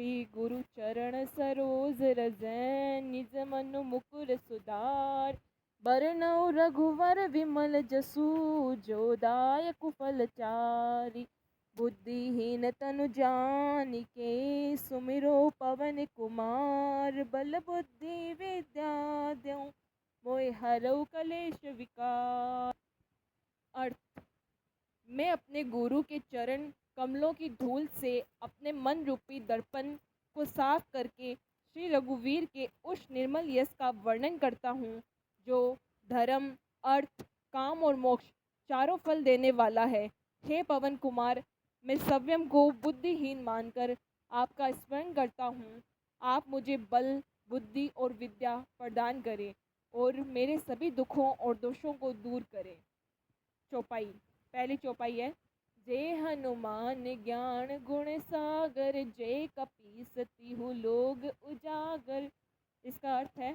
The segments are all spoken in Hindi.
श्री गुरु चरण सरोज रज निज मनु मुकुर सुधार बरनउँ रघुवर विमल जसु जो दायक फल चारि। बुद्धिहीन तनु जानिके सुमिरो पवन कुमार बल बुद्धि विद्या देऊँ मोहि हरऊ कलेश विकार। अर्थ, मैं अपने गुरु के चरण कमलों की धूल से अपने मन रूपी दर्पण को साफ करके श्री रघुवीर के उस निर्मल यश का वर्णन करता हूँ जो धर्म, अर्थ, काम और मोक्ष चारों फल देने वाला है। हे पवन कुमार, मैं स्वयं को बुद्धिहीन मानकर आपका स्मरण करता हूँ। आप मुझे बल, बुद्धि और विद्या प्रदान करें और मेरे सभी दुखों और दोषों को दूर करें। चौपाई। पहली चौपाई है, जय हनुमान ज्ञान गुण सागर जय कपीस तिहु लोग उजागर। इसका अर्थ है,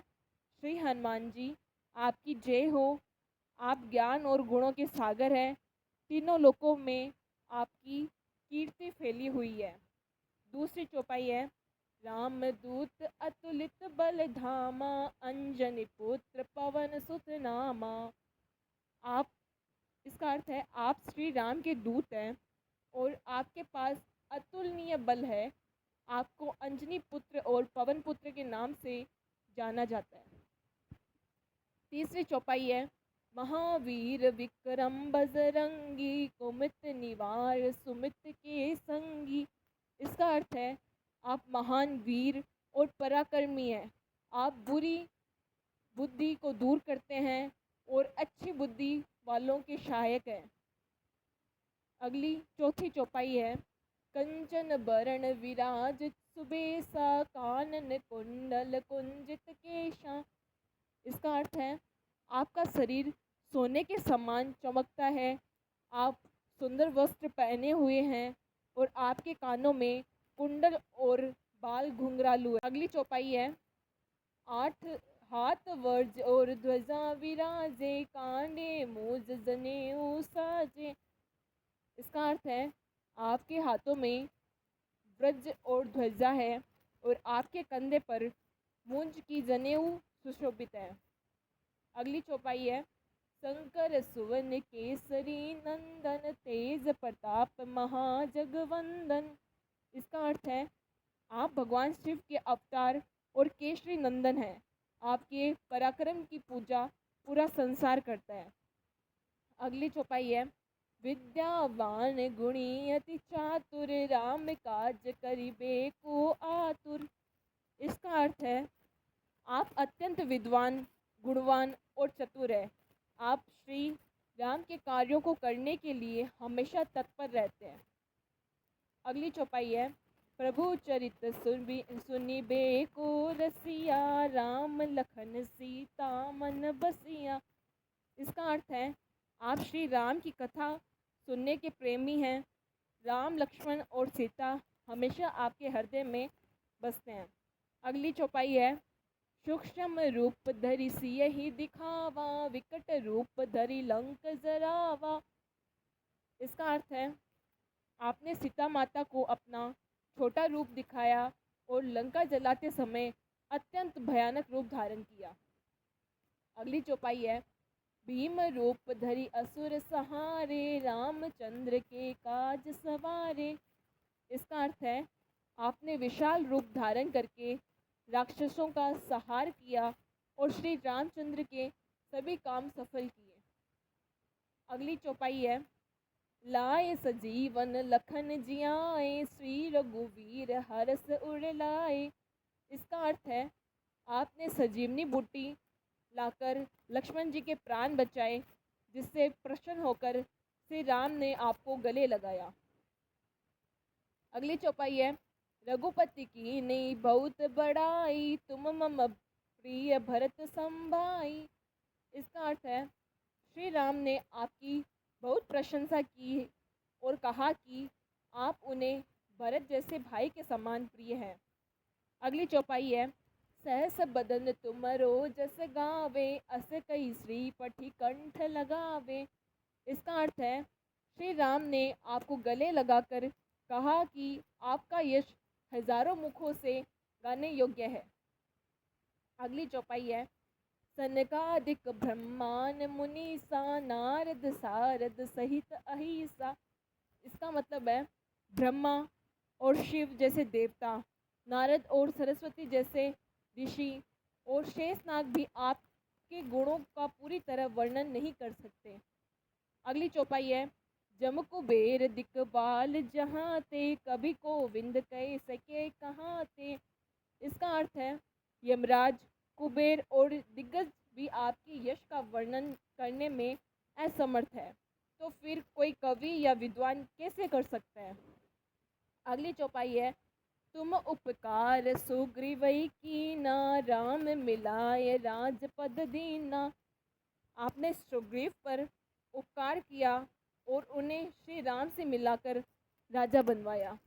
श्री हनुमान जी आपकी जय हो। आप ज्ञान और गुणों के सागर हैं। तीनों लोकों में आपकी कीर्ति फैली हुई है। दूसरी चौपाई है, रामदूत अतुलित बल धामा अंजनी पुत्र पवन सुत नामा। आप, इसका अर्थ है, आप श्री राम के दूत हैं और आपके पास अतुलनीय बल है। आपको अंजनी पुत्र और पवन पुत्र के नाम से जाना जाता है। तीसरी चौपाई है, महावीर विक्रम बजरंगी कुमित निवार सुमित के संगी। इसका अर्थ है, आप महान वीर और पराक्रमी हैं। आप बुरी बुद्धि को दूर करते हैं और अच्छी बुद्धि वालों के सहायक हैं। अगली चौथी चौपाई है, कंचन बरण विराज सुबेसा कानन कुंडल कुंजित केशा। इसका अर्थ है, आपका शरीर सोने के समान चमकता है। आप सुंदर वस्त्र पहने हुए हैं और आपके कानों में कुंडल और बाल घुंघरालू है। अगली चौपाई है, 8 हाथ वर्ज और ध्वजा विराजे कांडे मूज जनेऊ साजे। इसका अर्थ है, आपके हाथों में व्रज और ध्वजा है और आपके कंधे पर मूंज की जनेऊ सुशोभित है। अगली चौपाई है, शंकर सुवन केसरी नंदन तेज प्रताप महाजगवंदन। इसका अर्थ है, आप भगवान शिव के अवतार और केसरी नंदन हैं। आपके पराक्रम की पूजा पूरा संसार करता है। अगली चौपाई है, विद्यावान गुणी अति चातुर राम काज करिबे को आतुर। इसका अर्थ है, आप अत्यंत विद्वान, गुणवान और चतुर है। आप श्री राम के कार्यों को करने के लिए हमेशा तत्पर रहते हैं। अगली चौपाई है, प्रभु चरित सुनिबे को रसिया राम लखन सीता मन बसिया। इसका अर्थ है, आप श्री राम की कथा सुनने के प्रेमी हैं। राम, लक्ष्मण और सीता हमेशा आपके हृदय में बसते हैं। अगली चौपाई है, सूक्ष्म रूप धरि सियहि दिखावा विकट रूप धरि लंक जरावा। इसका अर्थ है, आपने सीता माता को अपना छोटा रूप दिखाया और लंका जलाते समय अत्यंत भयानक रूप धारण किया। अगली चौपाई है, भीम रूप धरि असुर सहारे रामचंद्र के काज सवारे। इसका अर्थ है, आपने विशाल रूप धारण करके राक्षसों का संहार किया और श्री रामचंद्र के सभी काम सफल किए। अगली चौपाई है, लाए सजीवन लखन जियाए श्री रघुवीर हरस उर लाए। इसका अर्थ है, आपने सजीवनी बूटी लाकर लक्ष्मण जी के प्राण बचाए, जिससे प्रसन्न होकर श्री राम ने आपको गले लगाया। अगली चौपाई है, रघुपति की नहीं बहुत बड़ाई तुम मम प्रिय भरत संभाई। इसका अर्थ है, श्री राम ने आपकी बहुत प्रशंसा की और कहा कि आप उन्हें भरत जैसे भाई के समान प्रिय हैं। अगली चौपाई है, सहस बदन तुमरो जस गावे अस कई श्री पठि कंठ लगावे। इसका अर्थ है, श्री राम ने आपको गले लगाकर कहा कि आपका यश हजारों मुखों से गाने योग्य है। अगली चौपाई है, सनकादिक ब्रह्मांड मुनीसा नारद सारद सहित अहिसा। इसका मतलब है ब्रह्मा और शिव जैसे देवता, नारद और सरस्वती जैसे ऋषि और शेषनाग भी आपके गुणों का पूरी तरह वर्णन नहीं कर सकते। अगली चौपाई है, जम कुबेर दिक्पाल जहाँ ते कभी गोविंद कह सके कहाँ ते। इसका अर्थ है यमराज, कुबेर और दिग्गज भी आपके यश का वर्णन करने में असमर्थ है, तो फिर कोई कवि या विद्वान कैसे कर सकता है। अगली चौपाई है, तुम उपकार सुग्रीवई कीना राम मिलाए राजपद दीना। आपने सुग्रीव पर उपकार किया और उन्हें श्री राम से मिलाकर राजा बनवाया।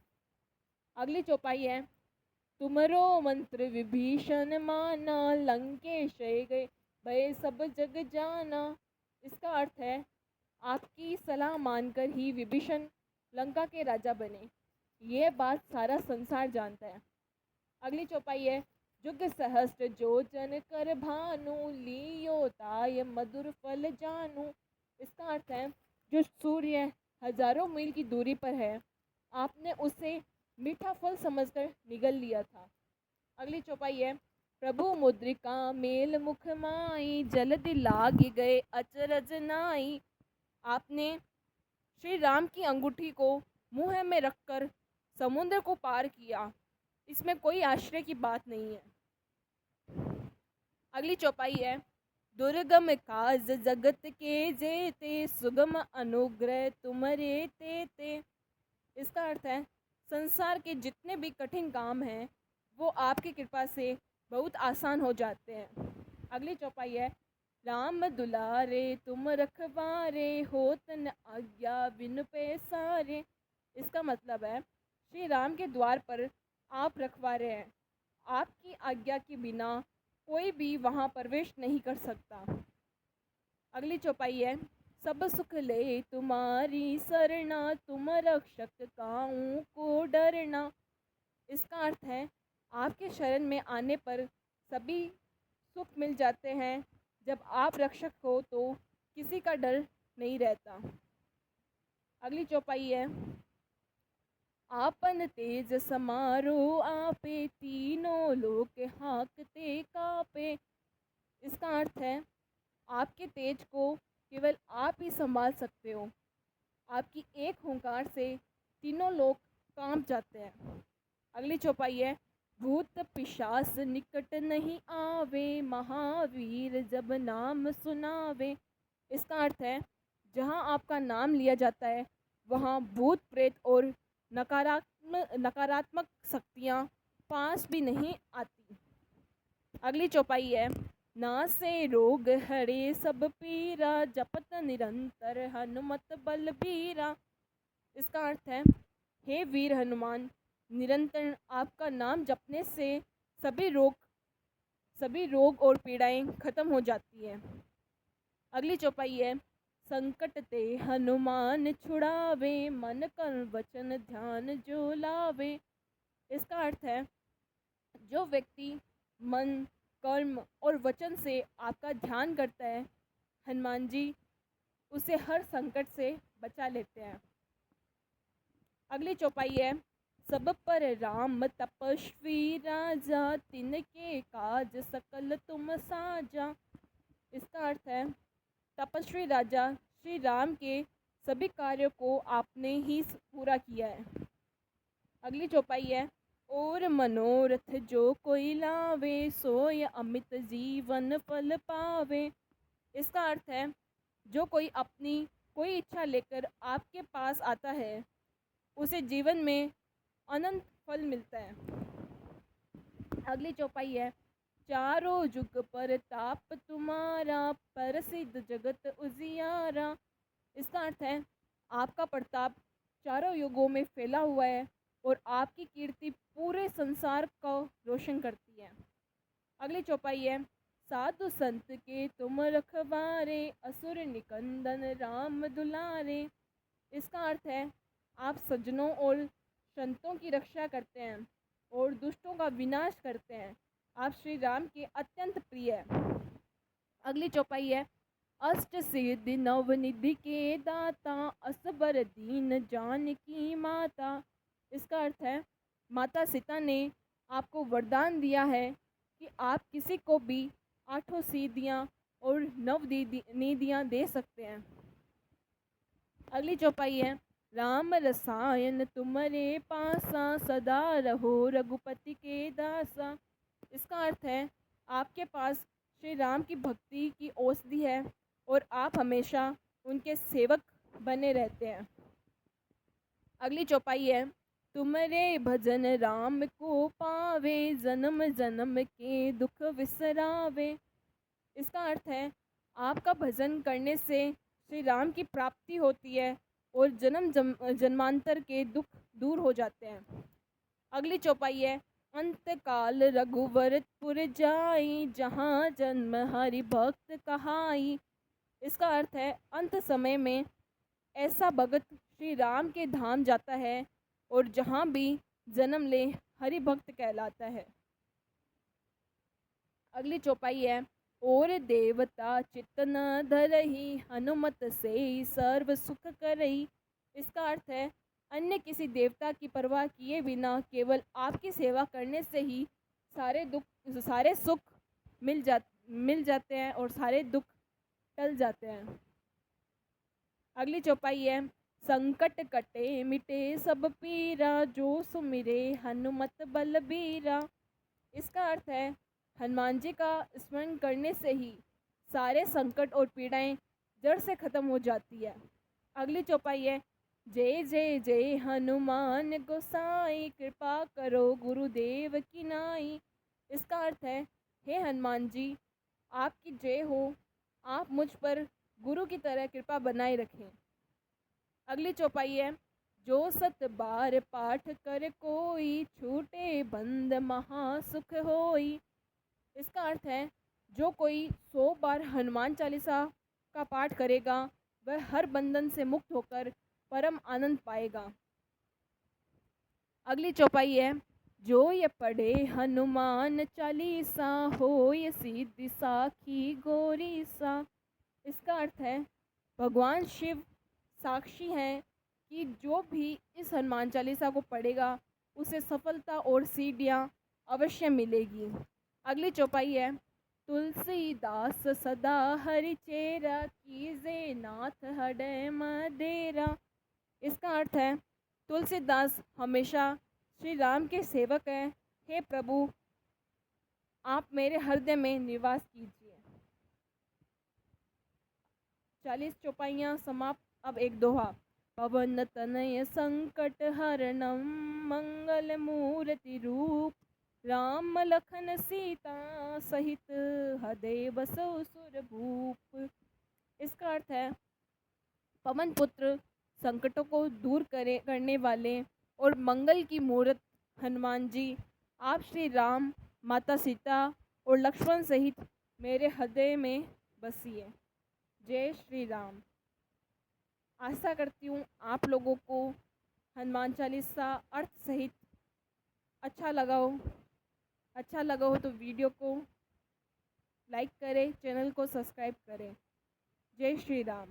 अगली चौपाई है, तुमरो मंत्र विभीषण माना लंकेश गए भय सब जग जाना। इसका अर्थ है आपकी सलाह मानकर ही विभीषण लंका के राजा बने, यह बात सारा संसार जानता है। अगली चौपाई है, जुग सहस्त्र जो जन कर भानु लियो ताय मधुर फल जानू। इसका अर्थ है जो सूर्य हजारों मील की दूरी पर है, आपने उसे मीठा फल समझकर निगल लिया था। अगली चौपाई है, प्रभु मुद्रिका मेल मुख माई जल्दी लाग गए अचरज नाई। आपने श्री राम की अंगूठी को मुंह में रखकर समुद्र को पार किया, इसमें कोई आश्चर्य की बात नहीं है। अगली चौपाई है, दुर्गम काज जगत के जेते सुगम अनुग्रह तुमरे ते। इसका अर्थ है संसार के जितने भी कठिन काम हैं वो आपकी कृपा से बहुत आसान हो जाते हैं। अगली चौपाई है, राम दुलारे तुम रखवारे होत न आज्ञा बिन पैसारे। इसका मतलब है श्री राम के द्वार पर आप रखवारे हैं, आपकी आज्ञा के बिना कोई भी वहाँ प्रवेश नहीं कर सकता। अगली चौपाई है, सब सुख ले तुम्हारी सरना तुम रक्षक काऊ को डरना। इसका अर्थ है आपके शरण में आने पर सभी सुख मिल जाते हैं, जब आप रक्षक हो तो किसी का डर नहीं रहता। अगली चौपाई है, आपन तेज समारो आपे तीनों लोक हाँकते कापे। इसका अर्थ है आपके तेज को केवल आप ही संभाल सकते हो, आपकी एक हुंकार से तीनों लोग कांप जाते हैं। अगली चौपाई है, भूत पिशाच निकट नहीं आवे महावीर जब नाम सुनावे। इसका अर्थ है जहाँ आपका नाम लिया जाता है वहाँ भूत प्रेत और नकारात्मक शक्तियाँ पास भी नहीं आती। अगली चौपाई है, ना से रोग हरे सब पीरा जपत निरंतर हनुमत बलबीरा। इसका अर्थ है हे वीर हनुमान, निरंतर आपका नाम जपने से सभी रोग और पीड़ाएं खत्म हो जाती हैं। अगली चौपाई है, संकट ते हनुमान छुड़ावे मन कर वचन ध्यान जो लावे। इसका अर्थ है जो व्यक्ति मन कर्म और वचन से आपका ध्यान करता है, हनुमान जी उसे हर संकट से बचा लेते हैं। अगली चौपाई है, सब पर राम तपस्वी राजा तिनके काज सकल तुम साजा। इसका अर्थ है तपस्वी राजा श्री राम के सभी कार्यों को आपने ही पूरा किया है। अगली चौपाई है, और मनोरथ जो कोई लावे सोय अमित जीवन फल पावे। इसका अर्थ है जो कोई अपनी कोई इच्छा लेकर आपके पास आता है उसे जीवन में अनंत फल मिलता है। अगली चौपाई है, चारों जुग पर ताप तुम्हारा प्रसिद्ध जगत उजियारा। इसका अर्थ है आपका प्रताप चारों युगों में फैला हुआ है और आपकी कीर्ति पूरे संसार को रोशन करती है। अगली चौपाई है, साधु संत के तुम रखवारे असुर निकंदन राम दुलारे। इसका अर्थ है आप सज्जनों और संतों की रक्षा करते हैं, और दुष्टों का विनाश करते हैं। आप श्री राम के अत्यंत प्रिय है। अगली चौपाई है, अष्ट सिद्धि नवनिधि के दाता, असबर दीन जानकी माता। इसका अर्थ है, माता सीता ने आपको वरदान दिया है कि आप किसी को भी आठों सिद्धियाँ और नव निधियाँ दे सकते हैं। अगली चौपाई है, राम रसायन तुम्हारे पासा, सदा रहो रघुपति के दासा। इसका अर्थ है, आपके पास श्री राम की भक्ति की औषधि है और आप हमेशा उनके सेवक बने रहते हैं। अगली चौपाई है, तुम्हारे भजन राम को पावे, जन्म जन्म के दुख विसरावे। इसका अर्थ है, आपका भजन करने से श्री राम की प्राप्ति होती है और जन्मांतर के दुख दूर हो जाते हैं। अगली चौपाई है, अंत काल रघुवरपुर जाई, जहाँ जन्म हरि भक्त कहाई। इसका अर्थ है, अंत समय में ऐसा भगत श्री राम के धाम जाता है और जहाँ भी जन्म ले हरि भक्त कहलाता है। अगली चौपाई है, और देवता चित्त न धरही, हनुमत से सर्व सुख करही। इसका अर्थ है, अन्य किसी देवता की परवाह किए बिना केवल आपकी सेवा करने से ही सारे सुख मिल जाते हैं और सारे दुख टल जाते हैं। अगली चौपाई है, संकट कटे मिटे सब पीरा, जो सुमिरे हनुमत बलबीरा। इसका अर्थ है, हनुमान जी का स्मरण करने से ही सारे संकट और पीड़ाएं जड़ से खत्म हो जाती है। अगली चौपाई है, जय जय जय हनुमान गोसाई, कृपा करो गुरुदेव की नाई। इसका अर्थ है, हे हनुमान जी, आपकी जय हो, आप मुझ पर गुरु की तरह कृपा बनाए रखें। अगली चौपाई है, जो सत बार पाठ कर कोई, छूटे बंद महासुख होई। इसका अर्थ है, जो कोई 100 बार हनुमान चालीसा का पाठ करेगा वह हर बंधन से मुक्त होकर परम आनंद पाएगा। अगली चौपाई है, जो ये पढ़े हनुमान चालीसा, होय सिद्धि साखी गौरीसा। इसका अर्थ है, भगवान शिव साक्षी हैं कि जो भी इस हनुमान चालीसा को पढ़ेगा उसे सफलता और सिद्धियाँ अवश्य मिलेगी। अगली चौपाई है, तुलसीदास सदा हरि चेरा, कीजे नाथ हृदय मदेरा। इसका अर्थ है, तुलसीदास हमेशा श्री राम के सेवक हैं। हे प्रभु, आप मेरे हृदय में निवास कीजिए। 40 चौपाइयाँ समाप्त। अब एक दोहा, पवन तनय संकट हरणम, मंगल मूर्ति रूप, राम लखन सीता सहित, हृदय बसो सुर भूप। इसका अर्थ है, पवन पुत्र, संकटों को दूर करने वाले और मंगल की मूर्त हनुमान जी, आप श्री राम, माता सीता और लक्ष्मण सहित मेरे हृदय में बसिए। जय श्री राम। आशा करती हूँ आप लोगों को हनुमान चालीसा अर्थ सहित अच्छा लगा हो तो वीडियो को लाइक करें, चैनल को सब्सक्राइब करें। जय श्री राम।